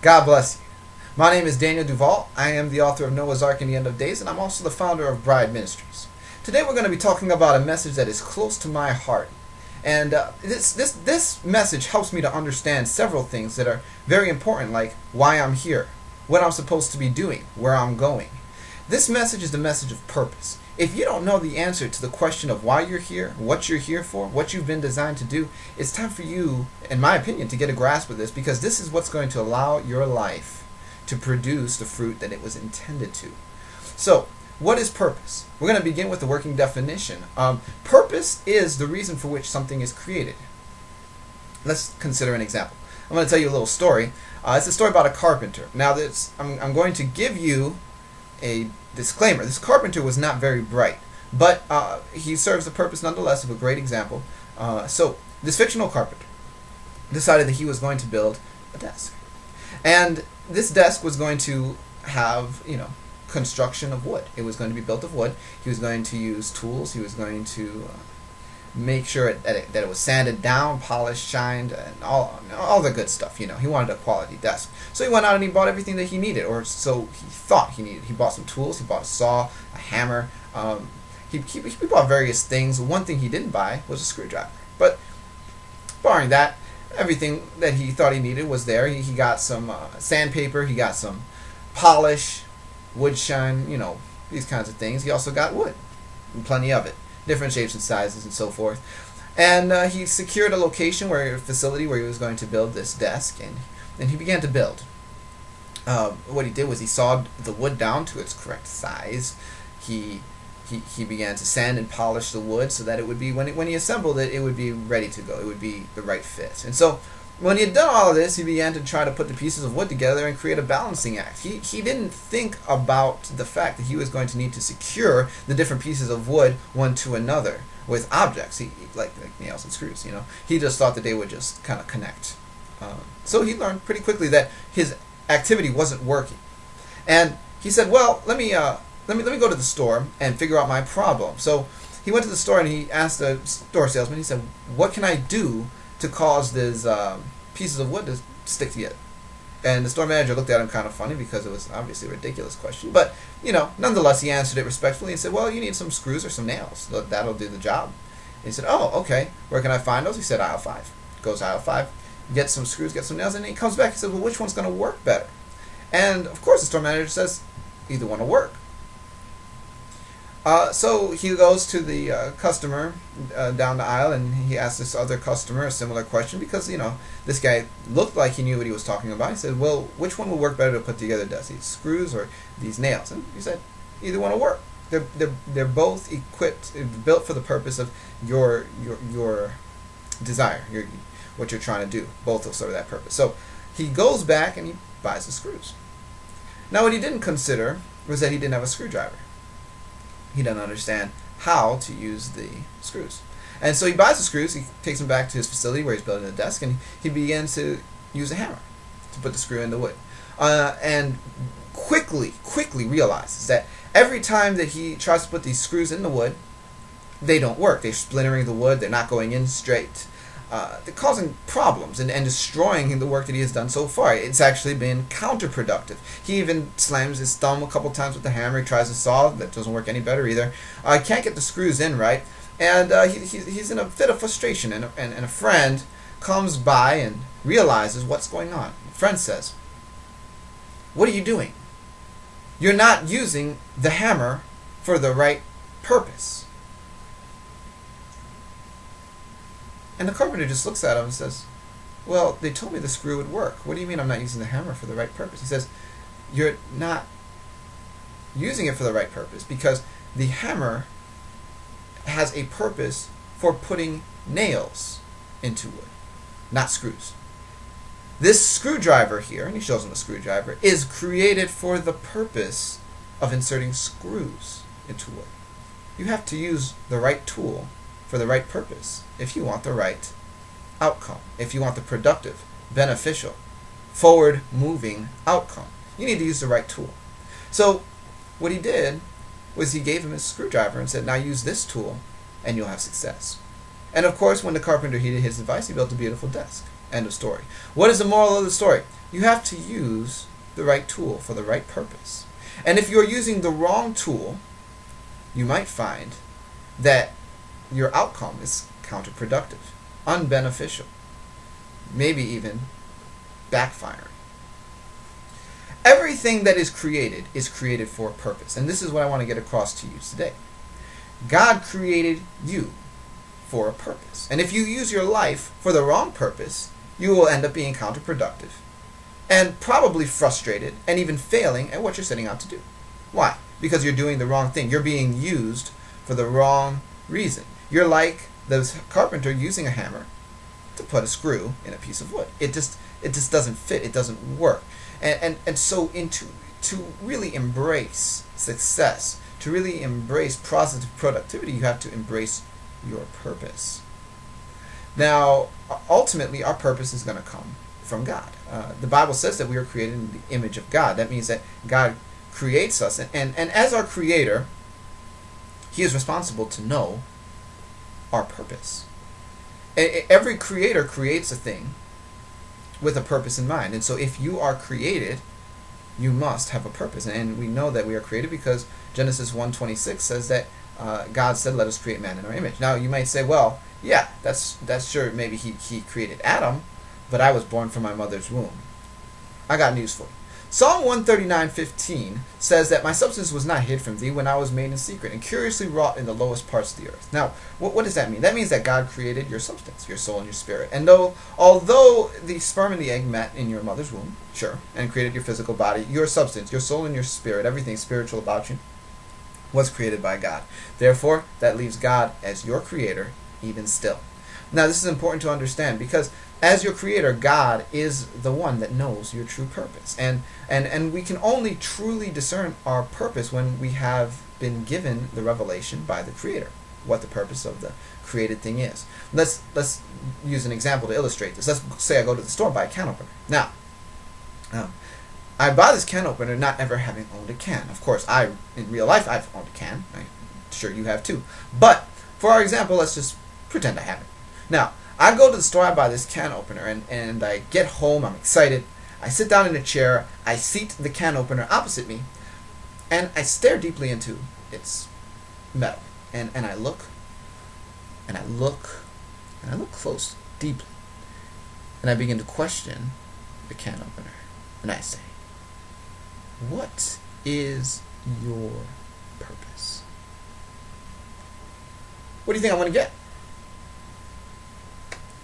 God bless you. My name is Daniel Duval. I am the author of Noah's Ark and the End of Days, and I'm also the founder of Bride Ministries. Today we're going to be talking about a message that is close to my heart. And this message helps me to understand several things that are very important, like why I'm here, what I'm supposed to be doing, where I'm going. This message is the message of purpose. If you don't know the answer to the question of why you're here, what you're here for, what you've been designed to do, it's time for you, in my opinion, to get a grasp of this, because this is what's going to allow your life to produce the fruit that it was intended to. So, what is purpose? We're going to begin with the working definition. Purpose is the reason for which something is created. Let's consider an example. I'm going to tell you a little story. It's a story about a carpenter. Now, I'm going to give you a disclaimer. This carpenter was not very bright, but he serves the purpose nonetheless of a great example. So, this fictional carpenter decided that he was going to build a desk. And this desk was going to have, construction of wood. It was going to be built of wood. He was going to use tools. He was going to make sure that it was sanded down, polished, shined, and all the good stuff. He wanted a quality desk. So he went out and he bought everything that he needed, or so he thought he needed. He bought some tools. He bought a saw, a hammer. He bought various things. One thing he didn't buy was a screwdriver. But barring that, everything that he thought he needed was there. He got some sandpaper. He got some polish, wood shine, these kinds of things. He also got wood, and plenty of it, different shapes and sizes and so forth. And he secured a facility where he was going to build this desk, and he began to build. What he did was he sawed the wood down to its correct size. He began to sand and polish the wood so that it would be, when he assembled it, it would be ready to go. It would be the right fit. And so when he had done all of this, he began to try to put the pieces of wood together and create a balancing act. He didn't think about the fact that he was going to need to secure the different pieces of wood one to another with objects, like nails and screws. He just thought that they would just kind of connect. So he learned pretty quickly that his activity wasn't working, and he said, "Well, let me go to the store and figure out my problem." So he went to the store and he asked the store salesman. He said, "What can I do to cause these pieces of wood to stick together?" And the store manager looked at him kind of funny because it was obviously a ridiculous question. But, nonetheless, he answered it respectfully and said, "Well, you need some screws or some nails. That'll do the job." And he said, "Oh, okay. Where can I find those?" He said, "Aisle 5. Goes aisle 5, gets some screws, gets some nails, and he comes back and says, "Well, which one's going to work better?" And, of course, the store manager says, "Either one will work." So he goes to the customer down the aisle, and he asks this other customer a similar question because, this guy looked like he knew what he was talking about. He said, "Well, which one will work better to put together, does these screws or these nails?" And he said, "Either one will work. They're both equipped, built for the purpose of your desire, what you're trying to do. Both will serve that purpose." So he goes back and he buys the screws. Now, what he didn't consider was that he didn't have a screwdriver. He doesn't understand how to use the screws. And so he buys the screws, he takes them back to his facility where he's building the desk, and he begins to use a hammer to put the screw in the wood. And quickly realizes that every time that he tries to put these screws in the wood, they don't work. They're splintering the wood, they're not going in straight. They're causing problems and destroying the work that he has done so far. It's actually been counterproductive. He even slams his thumb a couple times with the hammer. He tries to saw. That doesn't work any better either. Can't get the screws in right. And he's in a fit of frustration. And a friend comes by and realizes what's going on. The friend says, "What are you doing? You're not using the hammer for the right purpose." And the carpenter just looks at him and says, "Well, they told me the screw would work. What do you mean I'm not using the hammer for the right purpose?" He says, "You're not using it for the right purpose because the hammer has a purpose for putting nails into wood, not screws. This screwdriver here," and he shows him a screwdriver, "is created for the purpose of inserting screws into wood. You have to use the right tool for the right purpose if you want the right outcome, if you want the productive, beneficial, forward-moving outcome. You need to use the right tool." So what he did was he gave him his screwdriver and said, "Now use this tool and you'll have success." And of course, when the carpenter heeded his advice, he built a beautiful desk. End of story. What is the moral of the story? You have to use the right tool for the right purpose. And if you're using the wrong tool, you might find that your outcome is counterproductive, unbeneficial, maybe even backfiring. Everything that is created for a purpose. And this is what I want to get across to you today. God created you for a purpose. And if you use your life for the wrong purpose, you will end up being counterproductive and probably frustrated and even failing at what you're setting out to do. Why? Because you're doing the wrong thing. You're being used for the wrong reason. You're like the carpenter using a hammer to put a screw in a piece of wood. It just doesn't fit. It doesn't work. And so to really embrace success, to really embrace positive productivity, you have to embrace your purpose. Now, ultimately, our purpose is going to come from God. The Bible says that we are created in the image of God. That means that God creates us, and as our creator, he is responsible to know our purpose. Every creator creates a thing with a purpose in mind. And so if you are created, you must have a purpose. And we know that we are created because Genesis 1:26 says that God said, let us create man in our image. Now you might say, well, yeah, that's sure, maybe he created Adam, but I was born from my mother's womb. I got news for you. Psalm 139:15 says that my substance was not hid from thee when I was made in secret and curiously wrought in the lowest parts of the earth. Now, what does that mean? That means that God created your substance, your soul and your spirit. And although the sperm and the egg met in your mother's womb, sure, and created your physical body, your substance, your soul and your spirit, everything spiritual about you, was created by God. Therefore, that leaves God as your creator even still. Now, this is important to understand because as your creator, God is the one that knows your true purpose. And we can only truly discern our purpose when we have been given the revelation by the creator, what the purpose of the created thing is. Let's use an example to illustrate this. Let's say I go to the store and buy a can opener. Now, I buy this can opener not ever having owned a can. Of course, in real life, I've owned a can. I'm sure you have too. But for our example, let's just pretend I haven't. Now, I go to the store, I buy this can opener, and I get home, I'm excited. I sit down in a chair, I seat the can opener opposite me, and I stare deeply into its metal. And I look, and I look, and I look close, deeply. And I begin to question the can opener. And I say, what is your purpose? What do you think I'm going to get?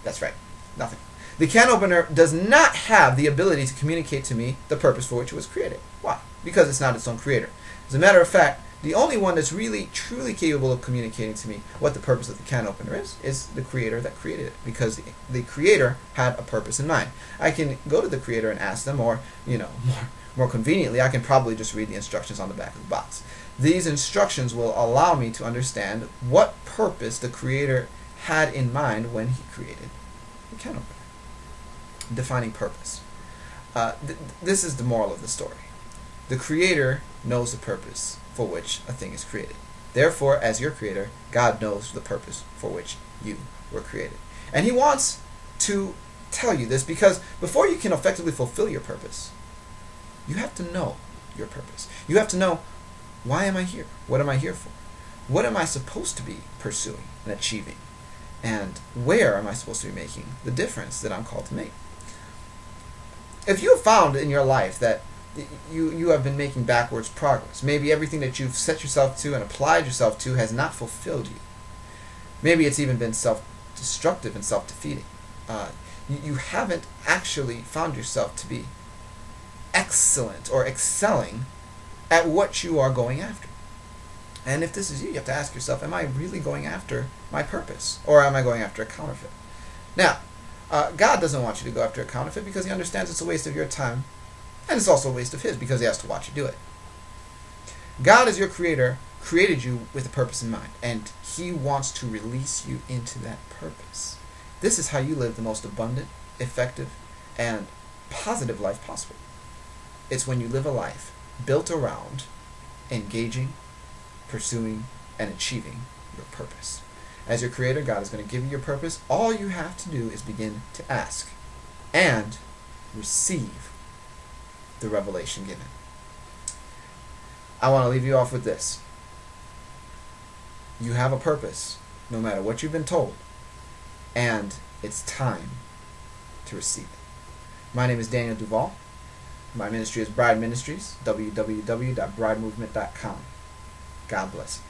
That's right, nothing. The can opener does not have the ability to communicate to me the purpose for which it was created. Why? Because it's not its own creator. As a matter of fact, the only one that's really, truly capable of communicating to me what the purpose of the can opener is the creator that created it. Because the creator had a purpose in mind. I can go to the creator and ask them, or, more conveniently, I can probably just read the instructions on the back of the box. These instructions will allow me to understand what purpose the creator had in mind when he created the can opener. Defining purpose. This is the moral of the story. The creator knows the purpose for which a thing is created. Therefore, as your creator, God knows the purpose for which you were created. And he wants to tell you this because before you can effectively fulfill your purpose, you have to know your purpose. You have to know, why am I here? What am I here for? What am I supposed to be pursuing and achieving? And where am I supposed to be making the difference that I'm called to make? If you have found in your life that you have been making backwards progress, maybe everything that you've set yourself to and applied yourself to has not fulfilled you. Maybe it's even been self-destructive and self-defeating. You haven't actually found yourself to be excellent or excelling at what you are going after. And if this is you have to ask yourself, am I really going after my purpose? Or am I going after a counterfeit? Now, God doesn't want you to go after a counterfeit because he understands it's a waste of your time. And it's also a waste of his because he has to watch you do it. God, as your creator, created you with a purpose in mind. And he wants to release you into that purpose. This is how you live the most abundant, effective, and positive life possible. It's when you live a life built around engaging, pursuing, and achieving your purpose. As your creator, God is going to give you your purpose. All you have to do is begin to ask and receive the revelation given. I want to leave you off with this. You have a purpose, no matter what you've been told, and it's time to receive it. My name is Daniel Duval. My ministry is Bride Ministries, www.bridemovement.com. God bless you.